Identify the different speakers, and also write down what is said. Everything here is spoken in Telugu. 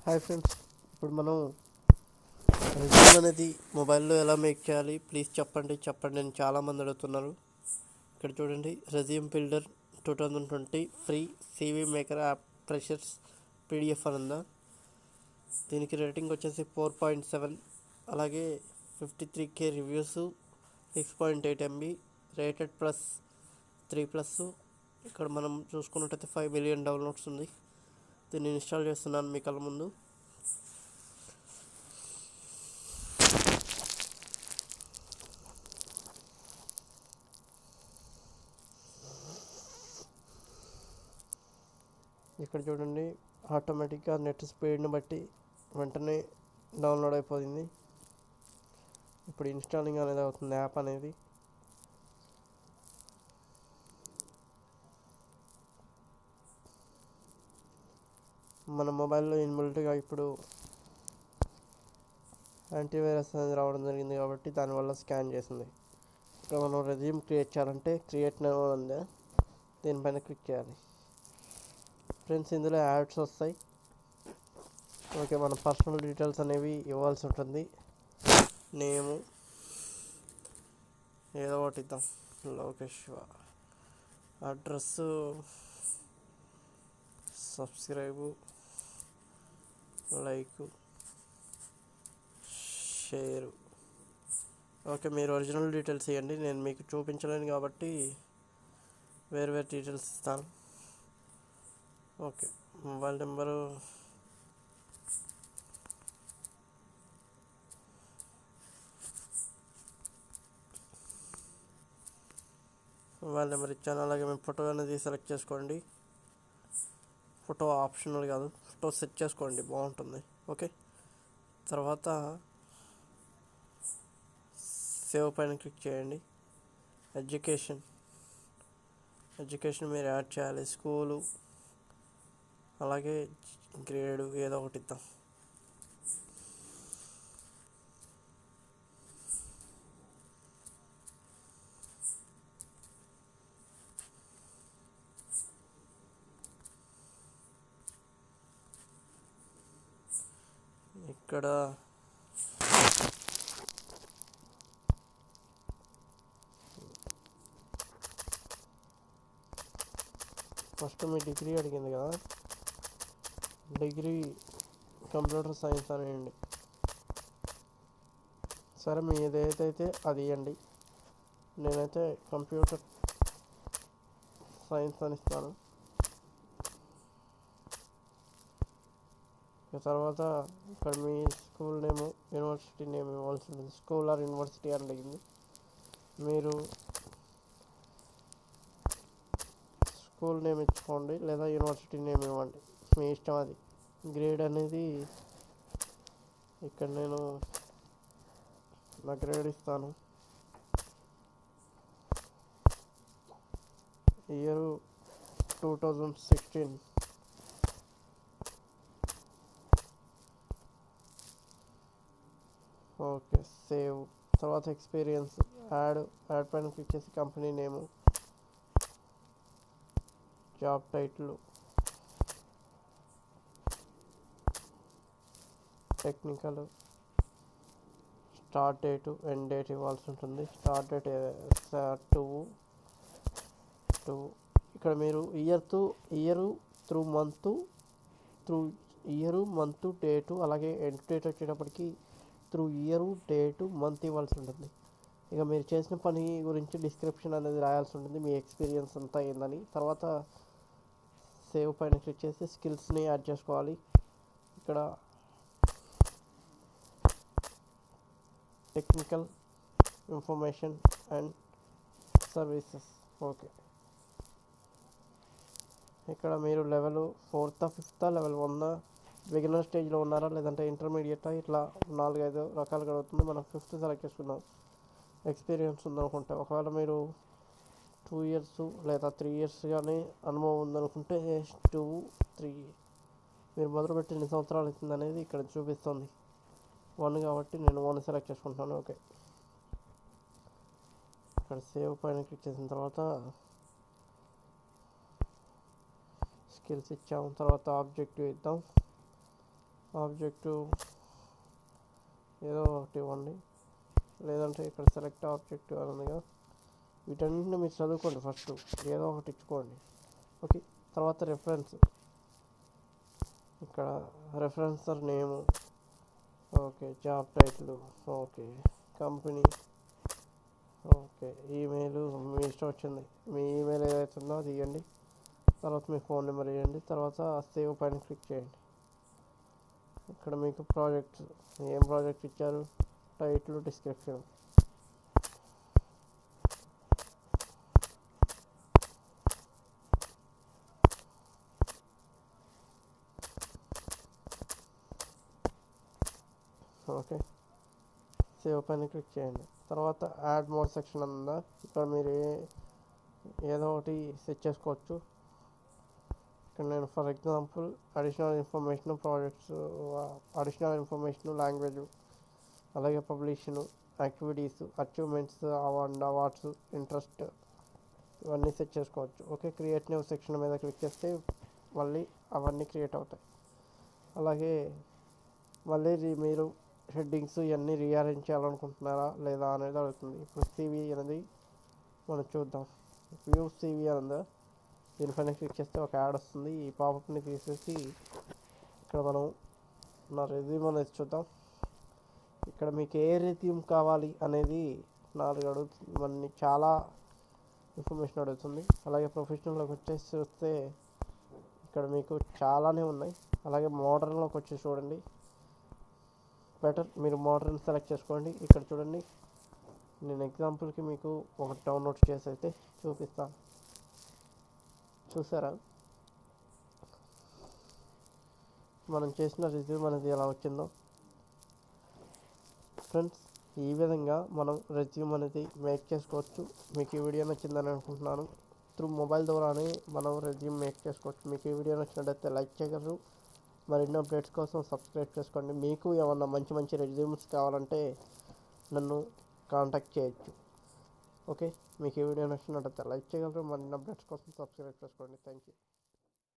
Speaker 1: హాయ్ ఫ్రెండ్స్, ఇప్పుడు మనం రెజ్యూమ్ అనేది మొబైల్లో ఎలా మేక్ చేయాలి ప్లీజ్ చెప్పండి అని చాలామంది అడుగుతున్నారు. ఇక్కడ చూడండి, resume builder 2020 free CV maker app freshers PDF అని ఉందా. దీనికి రేటింగ్ వచ్చేసి 4.7, అలాగే 53K reviews, 6.8 MB rated plus 3+. ఇక్కడ మనం చూసుకున్నట్టయితే 5 మిలియన్ డౌన్లోడ్స్ ఉంది. దీన్ని ఇన్స్టాల్ చేస్తున్నాను మీ కళ్ళ ముందు. ఇక్కడ చూడండి, ఆటోమేటిక్గా నెట్ స్పీడ్ని బట్టి వెంటనే డౌన్లోడ్ అయిపోయింది. ఇప్పుడు ఇన్స్టాలింగ్ అనేది అవుతుంది యాప్ అనేది. మన మొబైల్లో ఇన్బిల్ట్గా ఇప్పుడు యాంటీవైరస్ అనేది రావడం జరిగింది కాబట్టి దానివల్ల స్కాన్ చేసింది. ఇక్కడ మనం రెజ్యూమ్ క్రియేట్ చేయాలంటే క్రియేట్ నౌ ఉందా, దీనిపైన క్లిక్ చేయాలి. ఫ్రెండ్స్, ఇందులో యాడ్స్ వస్తాయి. ఓకే, మన పర్సనల్ డీటెయిల్స్ అనేవి ఇవ్వాల్సి ఉంటుంది. నేము ఏదో ఒకటి ఇద్దాం, Lokeshwar. Address, subscribe, like, share. Okay, మీరు ఒరిజినల్ డీటెయిల్స్ ఇవ్వండి. నేను మీకు చూపించలేను కాబట్టి వేరే డీటెయిల్స్ ఇస్తాను. ఓకే, మొబైల్ నెంబరు ఇచ్చాను. అలాగే మీ ఫోటో అనేది సెలెక్ట్ చేసుకోండి. ఫోటో ఆప్షనల్ కాదు, ఫోటో సెట్ చేసుకోండి, బాగుంటుంది. ఓకే, తర్వాత సేవ్ పైన క్లిక్ చేయండి. ఎడ్యుకేషన్ మీరు యాడ్ చేయాలి. స్కూలు, అలాగే గ్రేడు ఏదో ఒకటి ఇద్దాం. ఇక్కడ ఫస్ట్ మీ డిగ్రీ అడిగింది కదా, డిగ్రీ కంప్యూటర్ సైన్స్ అనేయండి. సరే, మీ ఏదైతే అది ఇవ్వండి. నేనైతే కంప్యూటర్ సైన్స్ అని ఇస్తాను. తర్వాత ఇక్కడ మీ స్కూల్ నేమ్, యూనివర్సిటీ నేమ్ ఇవ్వాల్సి ఉంటుంది. స్కూల్ ఆర్ యూనివర్సిటీ అని అడిగింది. మీరు స్కూల్ నేమ్ ఇచ్చుకోండి లేదా యూనివర్సిటీ నేమ్ ఇవ్వండి, మీ ఇష్టం అది. గ్రేడ్ అనేది ఇక్కడ నేను నా గ్రేడ్ ఇస్తాను. ఇయర్ 2016. Okay, save. తర్వాత ఎక్స్పీరియన్స్, యాడ్ పైన క్లిక్ చేసి కంపెనీ నేము, job title, technical, start date, end date ఇవ్వాల్సి ఉంటుంది. Start date 2. ఇక్కడ మీరు ఇయర్ మంత్ డేటు, అలాగే ఎండ్ డేట్ వచ్చేటప్పటికి ఇయర్ డేటు మంత్ ఇవ్వాల్సి ఉంటుంది. ఇక మీరు చేసిన పని గురించి డిస్క్రిప్షన్ అనేది రాయాల్సి ఉంటుంది, మీ ఎక్స్పీరియన్స్ అంతా ఏందని. తర్వాత సేవ్ పైన క్లిక్ చేసి స్కిల్స్ని యాడ్ చేసుకోవాలి. ఇక్కడ technical, information and services. Okay, ఇక్కడ మీరు level 4th, 5th, level 1, beginner స్టేజ్లో ఉన్నారా లేదంటే ఇంటర్మీడియట్, ఇట్లా 4-5 రకాలుగా అవుతుంది. మనం 5th సెలెక్ట్ చేసుకుందాం. ఎక్స్పీరియన్స్ ఉందనుకుంటే, ఒకవేళ మీరు 2 years లేదా 3 years కానీ అనుభవం ఉందనుకుంటే 2, 3. మీరు మొదలుపెట్టి ఎన్ని సంవత్సరాలు అవుతుంది అనేది ఇక్కడ చూపిస్తుంది. 1 కాబట్టి నేను 1 సెలెక్ట్ చేసుకుంటాను. ఓకే, ఇక్కడ సేవ్ పైన క్లిక్ చేసిన తర్వాత స్కిల్స్ ఇచ్చాము. తర్వాత ఆబ్జెక్టివ్ ఇద్దాం. ఆబ్జెక్టివ్ ఏదో ఒకటి ఇవ్వండి, లేదంటే ఇక్కడ సెలెక్ట్ ఆబ్జెక్టివ్ అని ఉందిగా, వీటన్నింటిని మీరు చదువుకోండి. ఫస్ట్ ఏదో ఒకటి ఇచ్చుకోండి. ఓకే, తర్వాత రెఫరెన్స్, ఇక్కడ referencer name, okay, job title, okay, company, okay, email మీ ఇష్టం వచ్చింది, మీ ఈమెయిల్ ఏదైతే ఉందో అది ఇవ్వండి. తర్వాత మీ ఫోన్ నెంబర్ ఇవ్వండి. తర్వాత సేవ్ పైన క్లిక్ చేయండి. ఇక్కడ మీకు ప్రాజెక్ట్స్, ఏం ప్రాజెక్ట్ ఇచ్చారు, టైటిల్, డిస్క్రిప్షన్. ఓకే, సేవ్ పైన క్లిక్ చేయండి. తర్వాత యాడ్ మోర్ సెక్షన్ ఉందా, ఇక్కడ మీరు ఏదో ఒకటి సెట్ చేసుకోవచ్చు. ఇక్కడ నేను for example additional information, projects, additional information, language, అలాగే పబ్లిషను, యాక్టివిటీస్, అచీవ్మెంట్స్, అవార్డ్స్, ఇంట్రెస్ట్, ఇవన్నీ సెట్ చేసుకోవచ్చు. ఓకే, క్రియేట్ న్యూ సెక్షన్ మీద క్లిక్ చేస్తే మళ్ళీ అవన్నీ క్రియేట్ అవుతాయి. అలాగే మళ్ళీ మీరు హెడ్డింగ్స్ ఇవన్నీ రీఅరేంజ్ చేయాలనుకుంటున్నారా లేదా అనేది అడుగుతుంది. ఇప్పుడు సివి అనేది మనం చూద్దాం. వ్యూ సివి అని దీనిపైన క్లిక్ చేస్తే ఒక యాడ్ వస్తుంది. ఈ పాపప్ని తీసేసి ఇక్కడ మనం నా రెజ్యూమ్ అనేది చూద్దాం. ఇక్కడ మీకు ఏ రెజ్యూమ్ కావాలి అనేది 4 అడుగుతుంది, మన చాలా ఇన్ఫర్మేషన్ అడుగుతుంది. అలాగే ప్రొఫెషనల్లోకి వచ్చేసి చూస్తే ఇక్కడ మీకు చాలానే ఉన్నాయి. అలాగే మోడర్న్లోకి వచ్చి చూడండి, బెటర్ మీరు మోడర్న్ సెలెక్ట్ చేసుకోండి. ఇక్కడ చూడండి, నేను ఎగ్జాంపుల్కి మీకు ఒక డౌన్లోడ్ చేసి అయితే చూపిస్తాను. చూసారా మనం చేసిన రెజ్యూమ్ అనేది ఎలా వచ్చిందో. ఫ్రెండ్స్, ఈ విధంగా మనం రెజ్యూమ్ అనేది మేక్ చేసుకోవచ్చు. మీకు ఈ వీడియో నచ్చిందని అనుకుంటున్నాను. త్రూ మొబైల్ ద్వారానే మనం రెజ్యూమ్ మేక్ చేసుకోవచ్చు. మీకు ఈ వీడియో నచ్చినట్టయితే లైక్ చేయగలరు. మరిన్ని అప్డేట్స్ కోసం సబ్స్క్రైబ్ చేసుకోండి. మీకు ఏమన్నా మంచి మంచి రెజ్యూమ్స్ కావాలంటే నన్ను కాంటాక్ట్ చేయొచ్చు. ఓకే, మీకు ఈ వీడియో నచ్చినట్టయితే లైక్ చేయగలరు. మరిన్ని అప్డేట్స్ కోసం సబ్స్క్రైబ్ చేసుకోండి. Thank you.